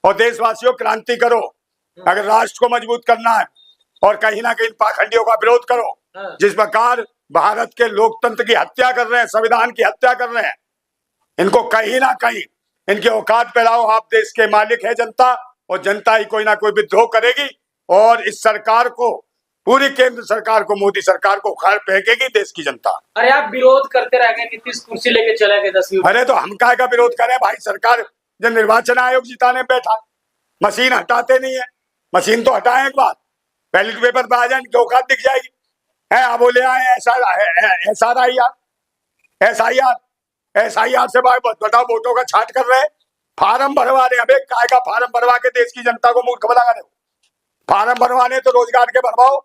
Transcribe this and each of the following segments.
और देशवासियों क्रांति करो। अगर राष्ट्र को मजबूत करना है और कहीं ना कहीं पाखंडियों का विरोध करो, जिस प्रकार भारत के लोकतंत्र की हत्या कर रहे हैं, संविधान की हत्या कर रहे हैं, इनको कहीं ना कहीं इनकी औकात पे लाओ। आप देश के मालिक है जनता, और जनता ही कोई ना कोई विद्रोह करेगी और इस सरकार को, पूरी केंद्र सरकार को, मोदी सरकार को उखाड़ फेंकेगी देश की जनता। अरे आप विरोध करते रह गए, नीतीश कुर्सी लेके चले गए 10वीं। अरे तो हम काय का विरोध करें भाई? सरकार जब निर्वाचन आयोग जिताने बैठा, मशीन हटाते नहीं है। मशीन तो हटाए एक बार, बैलेट पेपर पे आ जाए, इनकी औकात दिख जाएगी। है अब वो ले आए SIR से बताओ वोटों का छाट कर रहे हैं, फार्म भरवा रहे। अबे काय का फार्म भरवा के देश की जनता को मूर्ख बना रहे हो? फार्म भरवाने तो रोजगार के भरवाओ।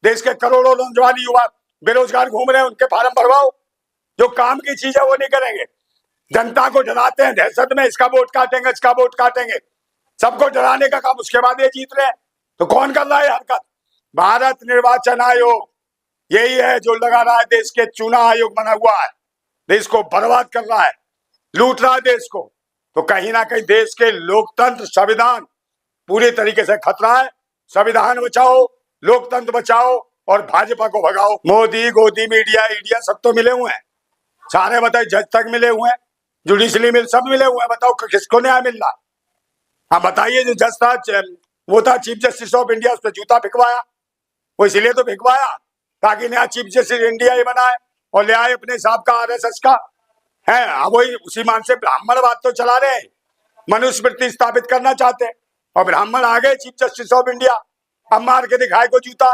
देश के करोड़ों नौजवान युवा बेरोजगार घूम रहे हैं, उनके फार्म भरवाओ। जो काम की चीज है वो नहीं करेंगे। जनता को डराते हैं दहशत में, इसका वोट काटेंगे, इसका वोट काटेंगे, सबको डराने का काम। उसके बाद ये जीत रहे हैं, तो कौन कर रहा है हरकत? भारत निर्वाचन आयोग यही है जो लगा रहा है, देश के चुनाव आयोग बना हुआ है, देश को बर्बाद कर रहा है, लूट रहा है देश को। तो कहीं ना कहीं देश के लोकतंत्र, संविधान पूरी तरीके से खतरा है। संविधान बचाओ, लोकतंत्र बचाओ और भाजपा को भगाओ। मोदी, गोदी, मीडिया सब तो मिले हुए हैं, सारे बताए, जज तक मिले हुए हैं, जुडिशरी मिल सब मिले हुए हैं। बताओ किसको न्याय मिल रहा? आप बताइए। जो जज था वो था चीफ जस्टिस ऑफ इंडिया, उस पर जूता फिकवाया, वो इसलिए तो फिकवाया ताकि नया चीफ जस्टिस इंडिया ही बनाए और ले आए अपने हिसाब का RSS का है। अब वही उसी मान से ब्राह्मणवाद तो चला रहे हैं, मनुस्मृति स्थापित करना चाहते हैं, और ब्राह्मण आ गए चीफ जस्टिस ऑफ इंडिया। अब मार के दिखाए को जूता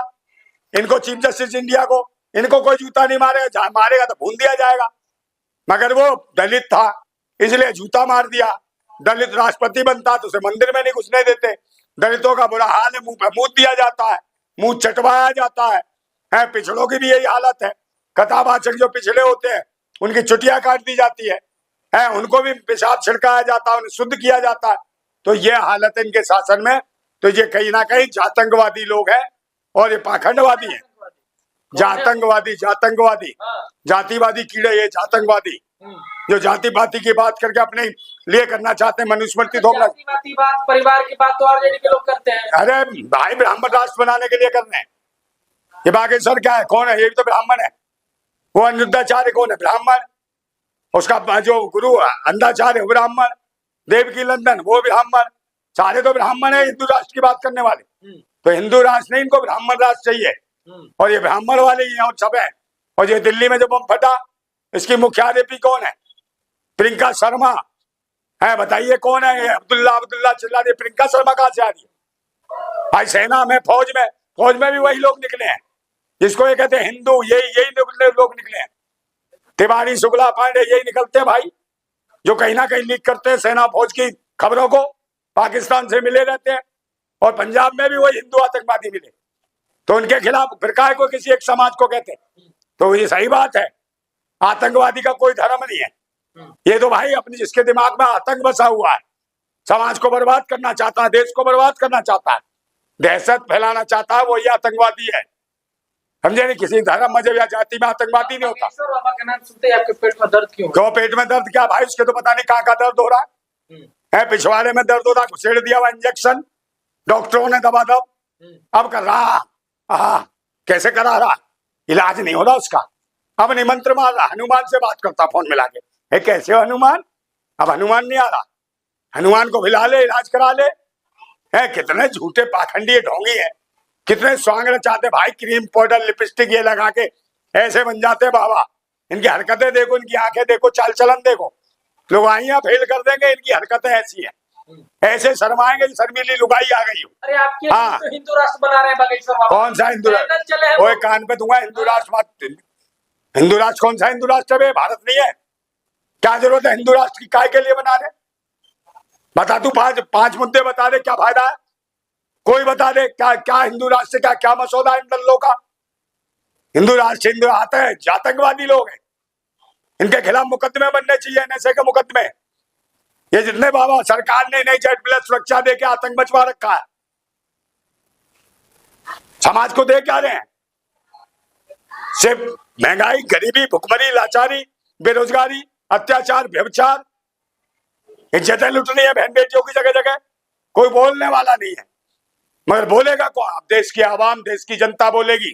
इनको, चीफ जस्टिस इंडिया को, इनको कोई जूता नहीं मारेगा, मारेगा तो भून दिया जाएगा। मगर वो दलित था इसलिए जूता मार दिया। दलित राष्ट्रपति बनता तो उसे मंदिर में नहीं घुसने देते। दलितों का बुरा हाल है, मुंह पर मूत दिया जाता है, मुंह चटवाया जाता है। पिछड़ों की भी यही हालत है। कथावाचक जो पिछड़े होते हैं उनकी चुटिया काट दी जाती है, उनको भी पेशाब छिड़काया जाता है, उन्हें शुद्ध किया जाता है। तो ये हालत है इनके शासन में। तो ये कहीं ना कहीं जातंकवादी लोग हैं और ये पाखंडवादी है। जातंकवादी जातिवादी कीड़े, ये जातंकवादी जो जाति पाति की बात करके अपने लिए करना चाहते हैं, मनुस्मृति थोपना। जातिवादी बात, परिवार की बात तो ऑलरेडी के लोग करते हैं। अरे भाई, ब्राह्मण राष्ट्र बनाने के लिए करने हैं। ये बागेश्वर क्या है, कौन है? ये भी तो ब्राह्मण है। वो अनिरुद्धाचार्य कौन है? ब्राह्मण। उसका जो गुरु अंधाचार्य ब्राह्मण, देवकी नंदन वो ब्राह्मण, सारे तो ब्राह्मण है हिंदू राष्ट्र की बात करने वाले। तो हिंदू राष्ट्र नहीं, इनको ब्राह्मण राष्ट्र चाहिए, और ये ब्राह्मण वाले ही हैं और सब है। और ये दिल्ली में जो बम फटा, इसकी मुख्य आरोपी कौन है? प्रियंका शर्मा है। बताइए कौन है ये? अब्दुल्ला चिल्ला रही। प्रियंका शर्मा कहां से आ रही है? भाई सेना में, फौज में भी वही लोग निकले हैं जिसको ये कहते हैं हिंदू। यही लोग निकले हैं। तिवारी, शुक्ला, पांडे यही निकलते हैं भाई, जो कहीं ना कहीं लीक करते हैं सेना फौज की खबरों को, पाकिस्तान से मिले रहते हैं। और पंजाब में भी वही हिंदू आतंकवादी मिले, तो उनके खिलाफ फिर को किसी एक समाज को कहते हैं। तो ये सही बात है, आतंकवादी का कोई धर्म नहीं है। ये तो भाई अपने जिसके दिमाग में आतंक बसा हुआ है, समाज को बर्बाद करना चाहता है, देश को बर्बाद करना चाहता है, दहशत फैलाना चाहता है, वो ये आतंकवादी है। समझे नहीं? किसी धर्म, मजहब या जाति में आतंकवादी नहीं होता। बाबा का नाम सुनते आपके पेट में दर्द क्यों? क्यों पेट में दर्द? क्या भाई, उसके तो पता नहीं कहाँ का दर्द हो रहा है। पिछवाड़े में दर्द हो रहा, घुसेड़ दिया हुआ इंजेक्शन डॉक्टरों ने दबा दब, अब कर रहा। कैसे करा रहा? इलाज नहीं हो रहा उसका। अब निमंत्रण मार रहा, हनुमान से बात करता फोन मिला के। कैसे हो हनुमान? अब हनुमान नहीं आ रहा, हनुमान को मिला ले, इलाज करा ले। कितने झूठे पाखंडी ढोंगी है, कितने स्वांग रचाते भाई, क्रीम पाउडर लिपस्टिक ये लगा के ऐसे बन जाते बाबा। इनकी हरकतें देखो, इनकी आंखें देखो, चाल चलन देखो, लुगाइयां फेल कर देंगे। इनकी हरकतें ऐसी है, ऐसे शर्माएंगे, शर्मीली लुगाई आ गई हो। अरे आपके तो हिंदू राष्ट्र बना रहे हैं बागेश्वर बाबा। कौन सा हिंदू राष्ट्र? ओए कान पे दूंगा हिंदू राष्ट्र। हिंदू राष्ट्र कौन सा हिंदू राष्ट्र है? भारत नहीं है। क्या जरूरत है हिंदू राष्ट्र की? काय के लिए बना रहे? बता तू, पांच मुद्दे बता दे, क्या फायदा है? कोई बता दे क्या हिंदू राष्ट्र का क्या मसौदा है इन दलों का? हिंदू राष्ट्र, हिंदू आते हैं, आतंकवादी लोग हैं। इनके खिलाफ मुकदमे बनने चाहिए, नशे के मुकदमे। ये जितने बाबा सरकार ने नई Z+ सुरक्षा दे के आतंक बचवा रखा है, समाज को दे क्या रहे हैं? सिर्फ महंगाई, गरीबी, भुखमरी, लाचारी, बेरोजगारी, अत्याचार, व्यभिचार, इज्जतें लुटनी है बहन बेटियों की जगह जगह। कोई बोलने वाला नहीं है, मगर बोलेगा कौन? अब देश की आवाम, देश की जनता बोलेगी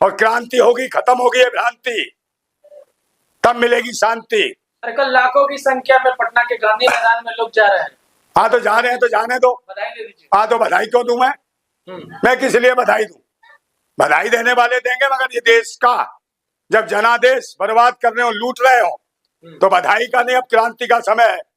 और क्रांति होगी, खत्म होगी ये भ्रांति, तब मिलेगी शांति। अरे कल लाखों की संख्या में पटना के गांधी मैदान में लोग जा रहे हैं, हाँ तो जा रहे हैं तो जाने दो। बधाई दे दीजिए। हाँ तो बधाई क्यों दूं मैं? मैं किस लिए बधाई दूं? बधाई देने वाले देंगे, मगर ये देश का जब जनादेश बर्बाद कर रहे हो, लूट रहे हो, तो बधाई का नहीं, अब क्रांति का समय है।